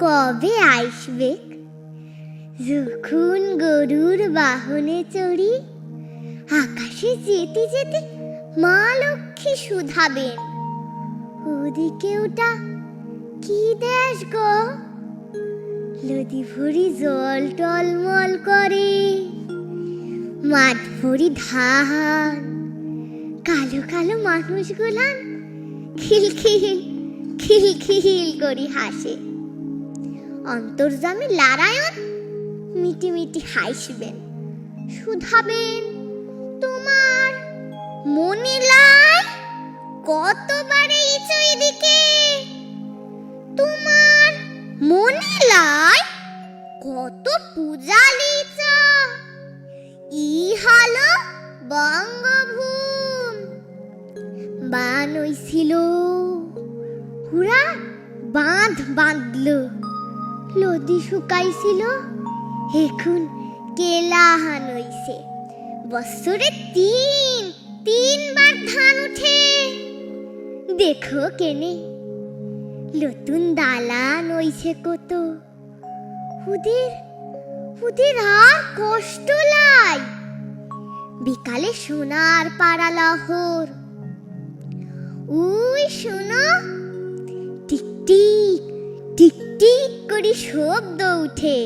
কবে আসবে? যখন গরুর বাহনে চড়ি আকাশে যেতে যেতে মা লক্ষ্মী শুধাবেন। ওদিকে ওটা কি দেশ গো? নদী ভরি জল টলমল করে, মাঠ ভরি ধান, কালো কালো মানুষগুলান খিলখিল খিলখিল করে হাসে। অন্তর্যামী নারায়ণ মিটি মিটি হাসবেন, শুধাবেন, তোমার মনে লাই কতবার এসেছো এদিকে? তোমার মনে লাই কত পূজা লিছ? ই হলো বঙ্গভূম। বান হইছিল, হুরা বাঁধ বাঁধলো, নদী শুকাইছিল, এখন কেলাহান হইছে। বছরে তিনবার ধান উঠে। দেখো কেনে নতুন দালান হইছে কত। ওদের আর কষ্ট লাই। বিকালে সোনার পাড়া লহর, ওই শোনো টিকটিক টিকটিক করে শব্দ উঠে।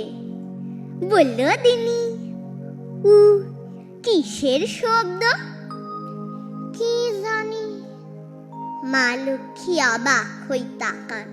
বলল দিনি, উ কিসের শব্দ? কি জানি। মা লক্ষ্মী অবাক হই তাকান।